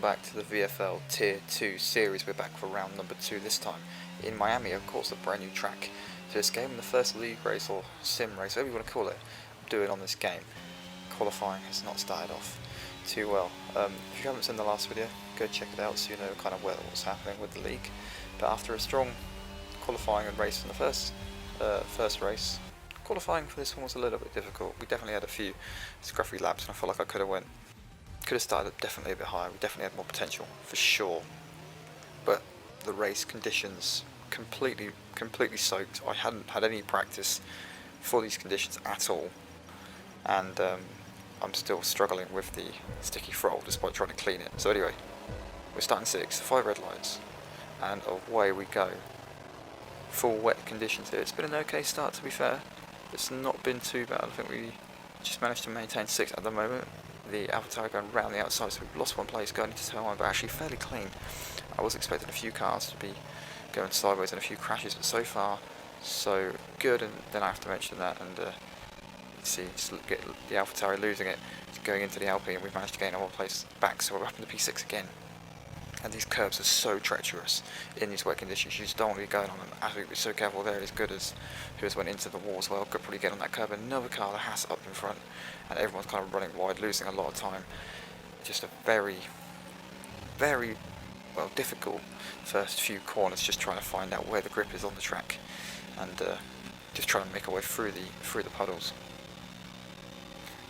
back to the VFL Tier 2 series. We're back for round number 2 this time in Miami, of course, a brand new track to this game. The first league race or sim race, whatever you want to call it, I'm doing on this game. Qualifying has not started off too well. If you haven't seen the last video, go check it out so you know kind of what's happening with the league. But after a strong qualifying and race in the first race, qualifying for this one was a little bit difficult. We definitely had a few scruffy laps and I felt like I could have started definitely a bit higher. We definitely had more potential for sure, but the race conditions completely soaked. I hadn't had any practice for these conditions at all, and I'm still struggling with the sticky throttle despite trying to clean it. So anyway, we're starting 6, 5 red lights, and away we go. Full wet conditions here. It's been an okay start, to be fair. It's not been too bad. I think we just managed to maintain 6 at the moment. The avatar going round the outside, so we've lost one place going into turn 1, but actually fairly clean. I was expecting a few cars to be going sideways and a few crashes, but so far so good. And then I have to mention that, and see, get the AlphaTauri losing it, it's going into the Alpine, and we've managed to gain one place back, so we're up in the P6 again. And these curbs are so treacherous in these wet conditions. You just don't want to be going on them. I have to be so careful there. As good as who has went into the wall as well. Could probably get on that curb. Another car that has up in front, and everyone's kind of running wide, losing a lot of time. Just a very well difficult first few corners, just trying to find out where the grip is on the track, and just trying to make our way through the puddles.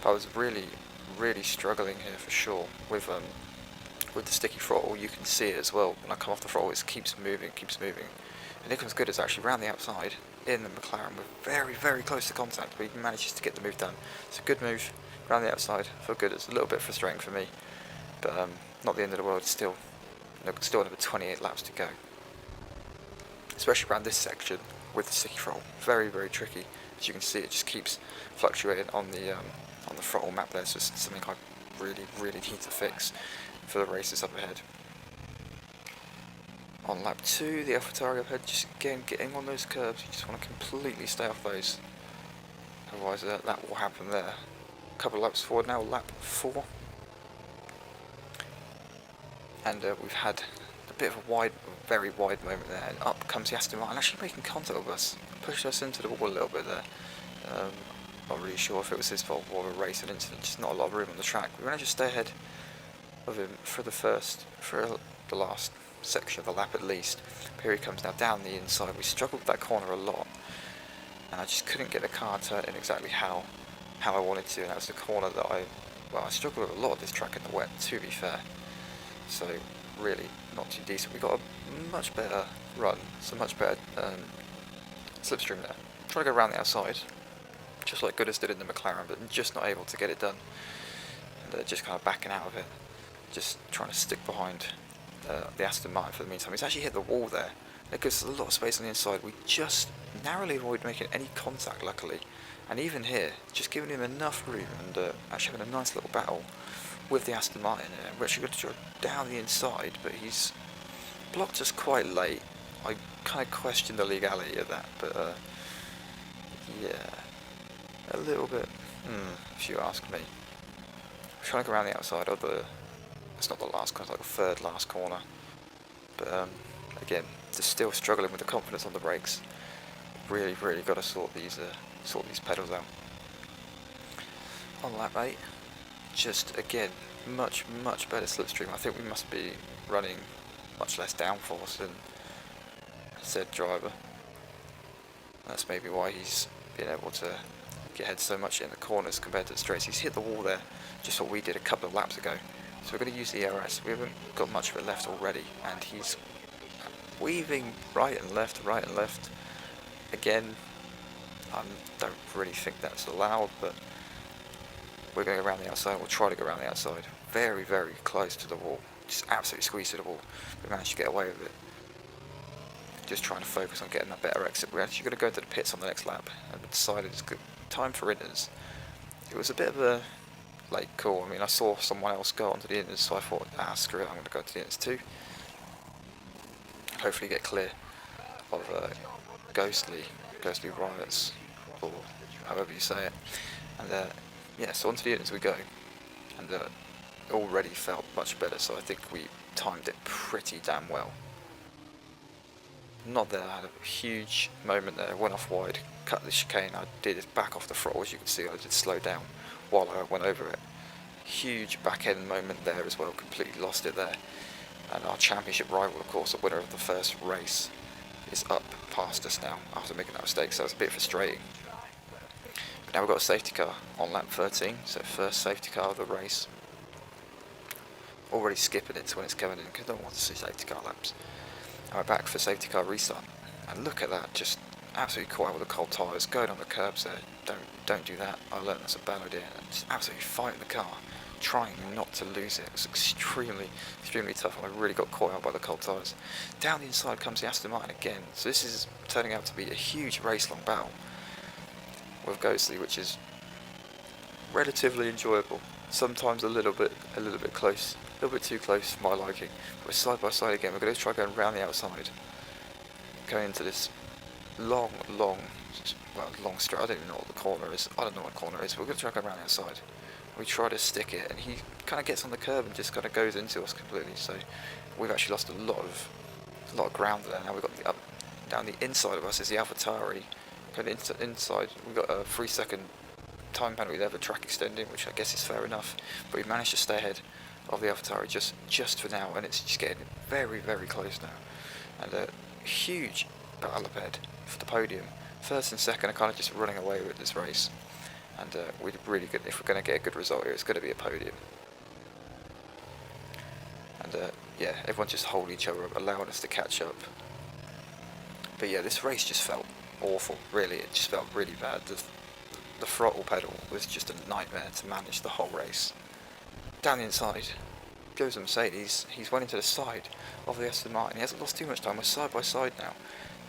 But I was really struggling here for sure with the sticky throttle. You can see it as well. When I come off the throttle, it keeps moving. And Nickham's good is actually round the outside in the McLaren. We're very close to contact, but he manages to get the move done. It's a good move round the outside for good. It's a little bit frustrating for me, but not the end of the world. Still another 28 laps to go, especially around this section with the sticky throttle. Very tricky. As you can see, it just keeps fluctuating on the throttle map there. So it's something I really need to fix for the races up ahead. On lap 2, the AlphaTauri up ahead, just again getting on those curbs. You just want to completely stay off those, otherwise that will happen there. A couple of laps forward now, lap 4, and we've had a bit of a very wide moment there, and up comes the Aston Martin, actually making contact with us, pushed us into the wall a little bit there. Not really sure if it was his fault or a racing incident, just not a lot of room on the track. We managed to stay ahead of him for the last section of the lap at least. Here he comes now down the inside. We struggled with that corner a lot, and I just couldn't get the car turned in exactly how I wanted to, and that was the corner that I struggled with a lot of this track in the wet, to be fair. So really not too decent. We got a much better run, so much better slipstream there. Trying to go around the outside, just like Goodis did in the McLaren, but just not able to get it done, and just kind of backing out of it, just trying to stick behind the Aston Martin for the meantime. He's actually hit the wall there. It gives us a lot of space on the inside. We just narrowly avoid making any contact, luckily, and even here, just giving him enough room, and actually having a nice little battle with the Aston Martin. We're actually going to drive down the inside, but he's blocked us quite late. I kind of question the legality of that, but yeah, a little bit, if you ask me. I'm trying to go around the outside of it's not the last corner, it's like the third last corner, but again, just still struggling with the confidence on the brakes. Really got to sort these pedals out. On lap 8, just again much better slipstream. I think we must be running much less downforce than said driver. That's maybe why he's been able to get ahead so much in the corners compared to the straights. He's hit the wall there, just what we did a couple of laps ago. So we're going to use the ERS. We haven't got much of it left already, and he's weaving right and left. Again, I don't really think that's allowed, but we're going around the outside. We'll try to go around the outside. Very close to the wall. Just absolutely squeezed to the wall. We managed to get away with it. Just trying to focus on getting that better exit. We're actually going to go into the pits on the next lap, and we decided it's good time for inners. It was a bit of a late call. I mean, I saw someone else go onto the inners, so I thought, screw it, I'm going to go to the inners too. Hopefully get clear of ghostly riots, or however you say it. And yeah, so onto the inners we go. And already felt much better, so I think we timed it pretty damn well. Not that I had a huge moment there, went off wide, cut the chicane, I did back off the throttle, as you can see I did slow down while I went over it. Huge back end moment there as well, completely lost it there. And our championship rival, of course, the winner of the first race, is up past us now after making that mistake, so it's a bit frustrating. But now we've got a safety car on lap 13, so first safety car of the race. Already skipping it when it's coming in because I don't want to see safety car laps. And we're back for safety car restart. And look at that, just absolutely caught out with the cold tyres, going on the curbs there. Don't do that. I learned that's a bad idea. And just absolutely fighting the car, trying not to lose it. It was extremely tough, and I really got caught out by the cold tyres. Down the inside comes the Aston Martin again. So this is turning out to be a huge race-long battle with Ghostly, which is relatively enjoyable. Sometimes a little bit close, a little bit too close for my liking. But we're side by side again. We're going to try going around the outside, going into this long straight. I don't even know what the corner is. I don't know what corner is. We're going to try going around the outside. We try to stick it, and he kind of gets on the curb and just kind of goes into us completely. So we've actually lost a lot of ground there. Now we've got down the inside of us is the AlphaTauri. Going inside, we've got a 3-second time penalty there for track extending, which I guess is fair enough. But we've managed to stay ahead of the AlphaTauri just for now, and it's just getting very close now. And a huge battle up ahead for the podium. First and second are kind of just running away with this race. And we're really good. If we're going to get a good result here, it's going to be a podium. And yeah, everyone just holding each other up, allowing us to catch up. But yeah, this race just felt awful. Really, it just felt really bad. The throttle pedal was just a nightmare to manage the whole race. Down the inside goes the Mercedes. He's went into the side of the Aston Martin. He hasn't lost too much time. We're side by side now.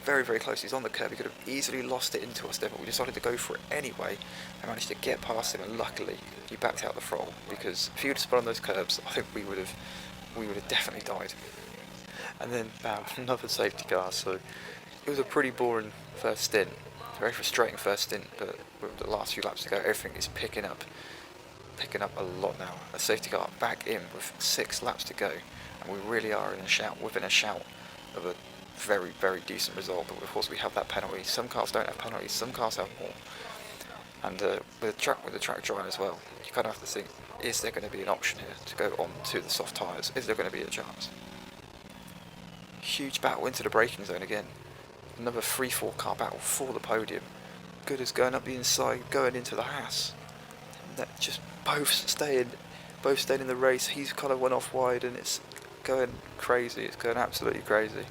Very close. He's on the curb. He could have easily lost it into us there, but we decided to go for it anyway. I managed to get past him, and luckily he backed out the throttle, because if he would have spun on those curbs, I think we would have definitely died. And then another safety car. So it was a pretty boring first stint, very frustrating first stint. But with the last few laps to go, everything is picking up a lot now. A safety car back in with 6 laps to go, and we really are within a shout of a very decent result. But of course we have that penalty. Some cars don't have penalties, some cars have more. And with the track dry as well, you kind of have to think, is there going to be an option here to go on to the soft tyres? Is there going to be a chance? Huge battle into the braking zone again. Another 3-4 car battle for the podium. Good as going up the inside, going into the Haas. And that just both staying in the race. He's kind of went off wide, and it's going crazy. It's going absolutely crazy.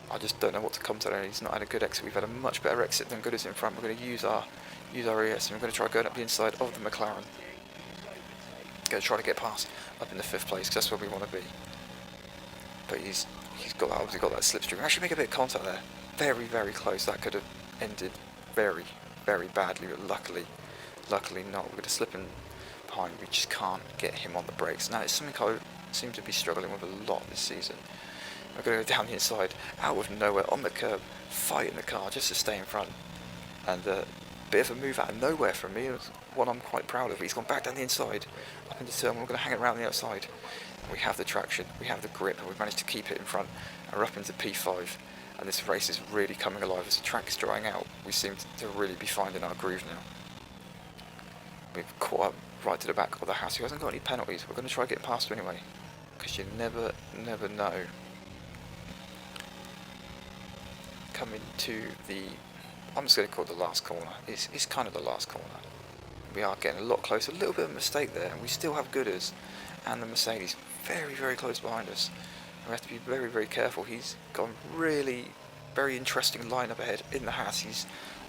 I just don't know what to come to there. He's not had a good exit. We've had a much better exit than Gooders in front. We're going to use our ES, and we're going to try going up the inside of the McLaren. Going to try to get past up in the 5th place, because that's where we want to be. But he's obviously got that slipstream. We actually make a bit of contact there. Very close. That could have ended very badly, but luckily not. We're going to slip in behind. We just can't get him on the brakes. Now it's something I seem to be struggling with a lot this season. We're going to go down the inside, out of nowhere, on the curb, fighting the car just to stay in front. And a bit of a move out of nowhere from me, one I'm quite proud of. He's gone back down the inside, up into turn. We're going to hang it around the outside. And we have the traction, we have the grip, and we've managed to keep it in front. And we're up into P5, and this race is really coming alive. As the track is drying out, we seem to really be finding our groove now. We've caught up right to the back of the house. He hasn't got any penalties. We're going to try getting past him anyway, because you never know. Coming to I'm just going to call it the last corner. It's kind of the last corner. We are getting a lot closer. A little bit of a mistake there, and we still have Gooders and the Mercedes very close behind us. We have to be very careful. He's got a really very interesting lineup ahead in the Haas. He's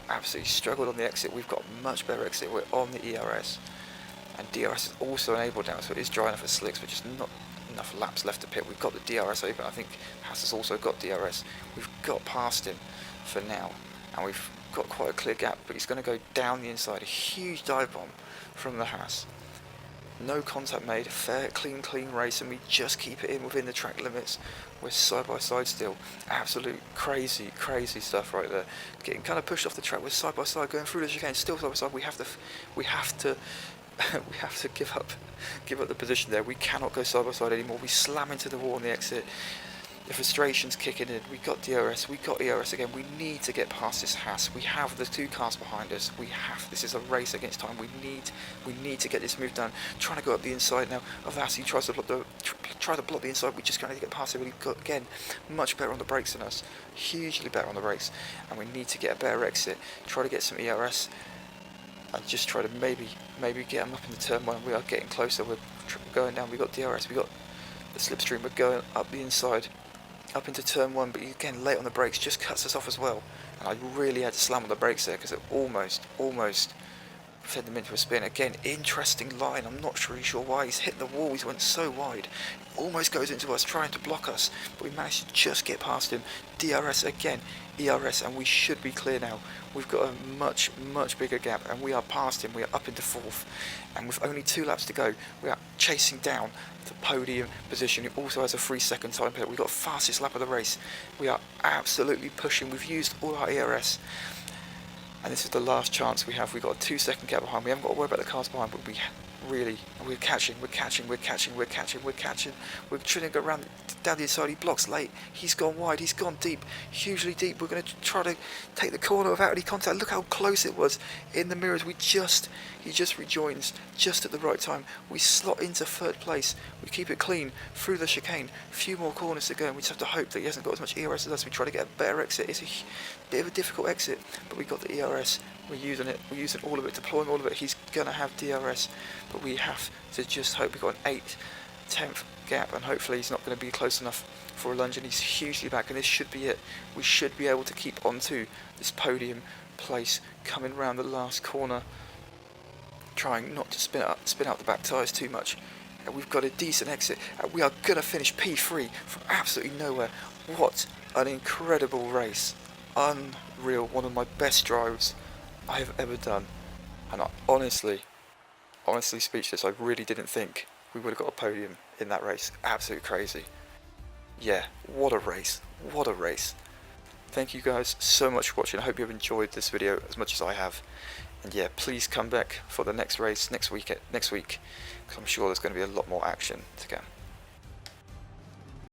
absolutely struggled on the exit. We've got a much better exit. We're on the ERS, and DRS is also enabled now, so it is dry enough for slicks, but just not enough laps left to pit. We've got the DRS open. I think Haas has also got DRS. We've got past him for now, and we've got quite a clear gap, but he's going to go down the inside. A huge dive bomb from the Haas. No contact made, fair, clean race, and we just keep it in within the track limits. We're side by side still. Absolute crazy stuff right there. Getting kind of pushed off the track. We're side by side going through the chicane, still side by side. We have to we have to give up the position there. We cannot go side by side anymore. We slam into the wall on the exit. The frustration's kicking in. We got DRS, we got ERS again. We need to get past this Haas. We have the 2 cars behind us. This is a race against time. We need to get this move done. Trying to go up the inside now of Haas. He tries to block the inside. We just can't get past it. We've got, again, much better on the brakes than us. Hugely better on the brakes. And we need to get a better exit. Try to get some ERS. And just try to maybe get them up in the turn 1. We are getting closer. We're going down. We got DRS. We got the slipstream. We're going up the inside, up into turn 1. But again, late on the brakes, just cuts us off as well. And I really had to slam on the brakes there because it almost fed them into a spin. Again, interesting line. I'm not really sure why he's hit the wall. He's went so wide. Almost goes into us, trying to block us. But we managed to just get past him. DRS again, ERS, and we should be clear now. We've got a much bigger gap, and we are past him. We are up into 4th, and with only 2 laps to go, we are chasing down the podium position. He also has a 3-second time penalty. We've got fastest lap of the race. We are absolutely pushing. We've used all our ERS. And this is the last chance we have. We've got a 2-second gap behind. We haven't got to worry about the cars behind, but we're catching. We're trying to go around down the inside. He blocks late. He's gone wide. He's gone deep, hugely deep. We're going to try to take the corner without any contact. Look how close it was in the mirrors. He just rejoins just at the right time. We slot into 3rd place. We keep it clean through the chicane. A few more corners to go, and we just have to hope that he hasn't got as much ERS as us. We try to get a better exit. It's a bit of a difficult exit, but we got the ERS. We're using it. We're using all of it, deploying all of it. He's going to have DRS, but we have to just hope. We've got an 8/10 gap, and hopefully he's not going to be close enough for a lunge, and he's hugely back, and this should be it. We should be able to keep onto this podium place, coming round the last corner, trying not to spin out the back tyres too much. And we've got a decent exit, and we are going to finish P3 from absolutely nowhere. What an incredible race. Unreal. One of my best drives I have ever done, and I honestly speechless. I really didn't think we would have got a podium in that race. Absolutely crazy. Yeah, what a race. Thank you guys so much for watching. I hope you have enjoyed this video as much as I have, and yeah, please come back for the next race next week, because I'm sure there's going to be a lot more action to come.